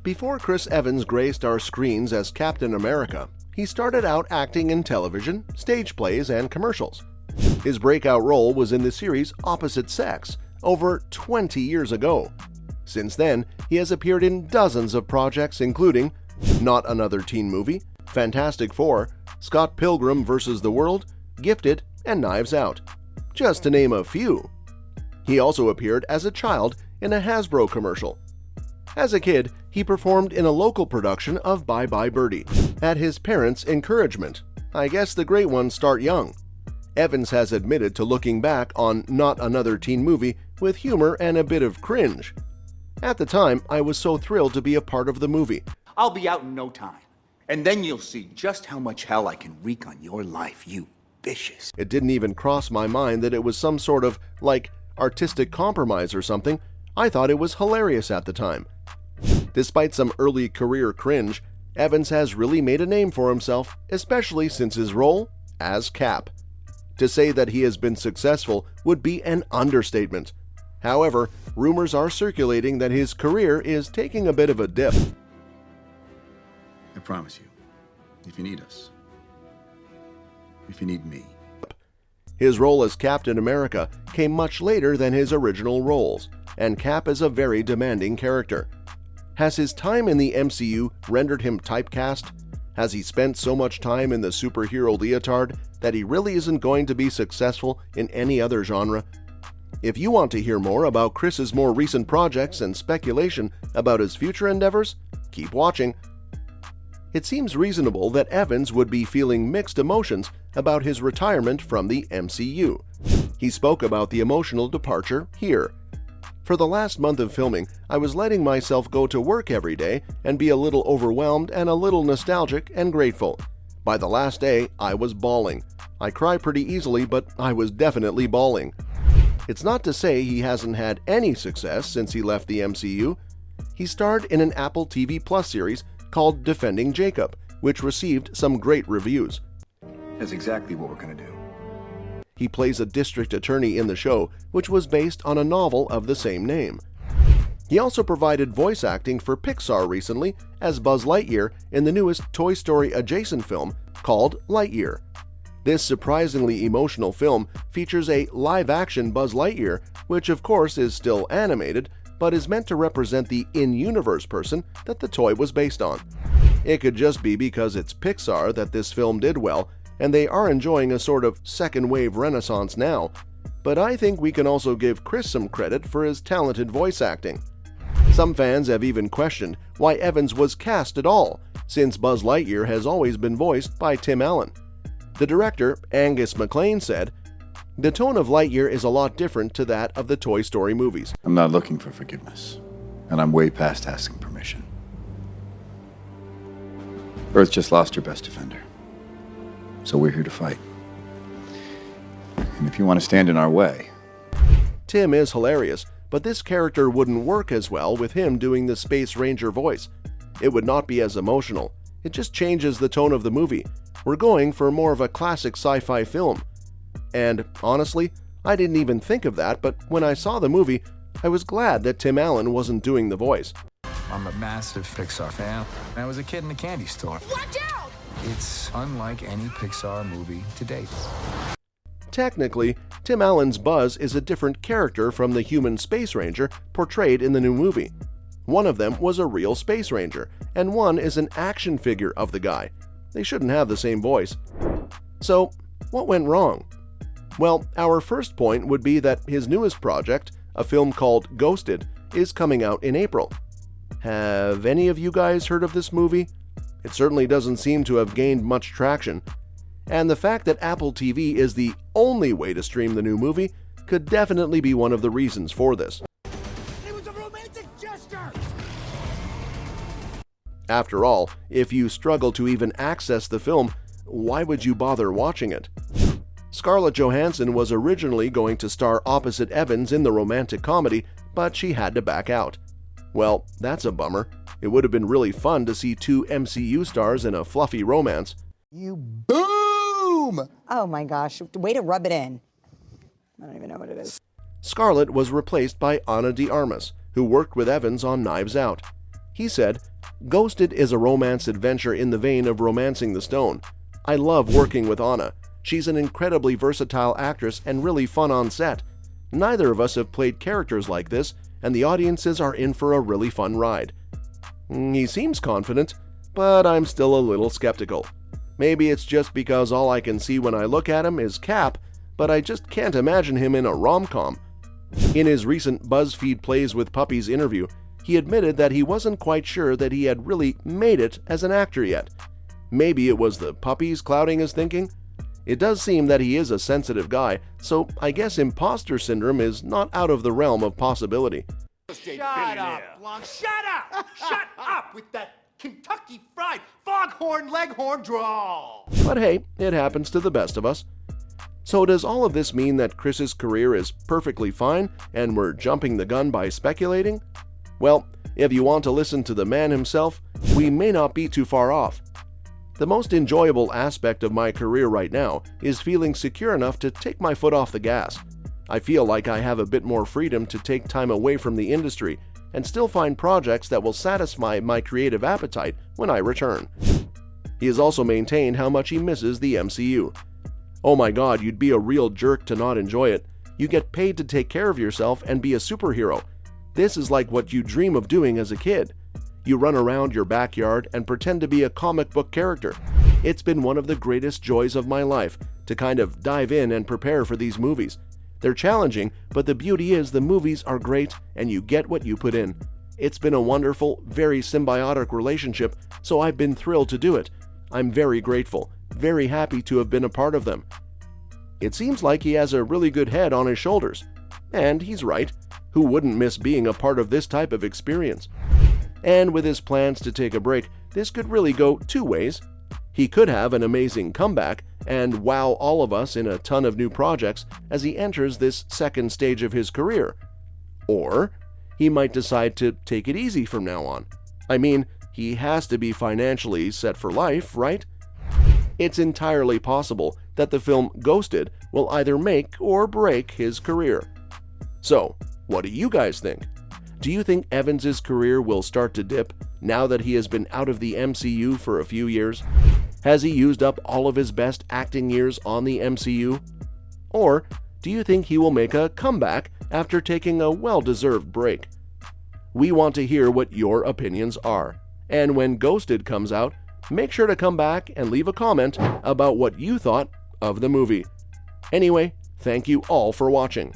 Before Chris Evans graced our screens as Captain America, he started out acting in television, stage plays, and commercials. His breakout role was in the series Opposite Sex over 20 years ago. Since then, he has appeared in dozens of projects including Not Another Teen Movie, Fantastic Four, Scott Pilgrim vs. the World, Gifted, and Knives Out, just to name a few. He also appeared as a child in a Hasbro commercial. As a kid, he performed in a local production of Bye Bye Birdie at his parents' encouragement. I guess the great ones start young. Evans has admitted to looking back on Not Another Teen Movie with humor and a bit of cringe. At the time, I was so thrilled to be a part of the movie. I'll be out in no time, and then you'll see just how much hell I can wreak on your life, you vicious. It didn't even cross my mind that it was some sort of, artistic compromise or something. I thought it was hilarious at the time. Despite some early career cringe, Evans has really made a name for himself, especially since his role as Cap. To say that he has been successful would be an understatement. However, rumors are circulating that his career is taking a bit of a dip. I promise you, if you need us, if you need me. His role as Captain America came much later than his original roles, and Cap is a very demanding character. Has his time in the MCU rendered him typecast? Has he spent so much time in the superhero leotard that he really isn't going to be successful in any other genre? If you want to hear more about Chris's more recent projects and speculation about his future endeavors, keep watching. It seems reasonable that Evans would be feeling mixed emotions about his retirement from the MCU. He spoke about the emotional departure here. For the last month of filming, I was letting myself go to work every day and be a little overwhelmed and a little nostalgic and grateful. By the last day, I was bawling. I cry pretty easily, but I was definitely bawling. It's not to say he hasn't had any success since he left the MCU. He starred in an Apple TV Plus series called Defending Jacob, which received some great reviews. That's exactly what we're gonna do. He plays a district attorney in the show, which was based on a novel of the same name. He also provided voice acting for Pixar recently as Buzz Lightyear in the newest Toy Story adjacent film called Lightyear. This surprisingly emotional film features a live-action Buzz Lightyear, which of course is still animated, but is meant to represent the in-universe person that the toy was based on. It could just be because it's Pixar that this film did well, and they are enjoying a sort of second-wave renaissance now, but I think we can also give Chris some credit for his talented voice acting. Some fans have even questioned why Evans was cast at all, since Buzz Lightyear has always been voiced by Tim Allen. The director, Angus MacLane, said, "The tone of Lightyear is a lot different to that of the Toy Story movies." I'm not looking for forgiveness, and I'm way past asking permission. Earth just lost her best defender, so we're here to fight. And if you want to stand in our way... Tim is hilarious, but this character wouldn't work as well with him doing the Space Ranger voice. It would not be as emotional. It just changes the tone of the movie. We're going for more of a classic sci-fi film. And honestly, I didn't even think of that, but when I saw the movie, I was glad that Tim Allen wasn't doing the voice. I'm a massive Pixar fan. I was a kid in a candy store. Watch out! It's unlike any Pixar movie to date. Technically, Tim Allen's Buzz is a different character from the human Space Ranger portrayed in the new movie. One of them was a real Space Ranger, and one is an action figure of the guy. They shouldn't have the same voice. So, what went wrong? Well, our first point would be that his newest project, a film called Ghosted, is coming out in April. Have any of you guys heard of this movie? It certainly doesn't seem to have gained much traction. And the fact that Apple TV is the only way to stream the new movie could definitely be one of the reasons for this. It was a romantic gesture! After all, if you struggle to even access the film, why would you bother watching it? Scarlett Johansson was originally going to star opposite Evans in the romantic comedy, but she had to back out. Well, that's a bummer. It would have been really fun to see two MCU stars in a fluffy romance. You boom! Oh my gosh, way to rub it in. I don't even know what it is. Scarlett was replaced by Ana de Armas, who worked with Evans on Knives Out. He said, "Ghosted is a romance adventure in the vein of Romancing the Stone. I love working with Anna. She's an incredibly versatile actress and really fun on set. Neither of us have played characters like this, and the audiences are in for a really fun ride." He seems confident, but I'm still a little skeptical. Maybe it's just because all I can see when I look at him is Cap, but I just can't imagine him in a rom-com. In his recent BuzzFeed Plays with Puppies interview, he admitted that he wasn't quite sure that he had really made it as an actor yet. Maybe it was the puppies clouding his thinking? It does seem that he is a sensitive guy, so I guess imposter syndrome is not out of the realm of possibility. Shut up, Blanc. Shut up! Shut up with that Kentucky Fried Foghorn Leghorn drawl! But hey, it happens to the best of us. So does all of this mean that Chris's career is perfectly fine and we're jumping the gun by speculating? Well, if you want to listen to the man himself, we may not be too far off. The most enjoyable aspect of my career right now is feeling secure enough to take my foot off the gas. I feel like I have a bit more freedom to take time away from the industry and still find projects that will satisfy my creative appetite when I return. He has also maintained how much he misses the MCU. "Oh my god, you'd be a real jerk to not enjoy it. You get paid to take care of yourself and be a superhero. This is like what you dream of doing as a kid. You run around your backyard and pretend to be a comic book character. It's been one of the greatest joys of my life to kind of dive in and prepare for these movies. They're challenging, but the beauty is the movies are great and you get what you put in. It's been a wonderful, very symbiotic relationship, so I've been thrilled to do it. I'm very grateful, very happy to have been a part of them." It seems like he has a really good head on his shoulders. And he's right. Who wouldn't miss being a part of this type of experience? And with his plans to take a break, this could really go two ways. He could have an amazing comeback and wow all of us in a ton of new projects as he enters this second stage of his career. Or he might decide to take it easy from now on. I mean, he has to be financially set for life, right? It's entirely possible that the film Ghosted will either make or break his career. So, what do you guys think? Do you think Evans's career will start to dip now that he has been out of the MCU for a few years? Has he used up all of his best acting years on the MCU? Or do you think he will make a comeback after taking a well-deserved break? We want to hear what your opinions are. And when Ghosted comes out, make sure to come back and leave a comment about what you thought of the movie. Anyway, thank you all for watching.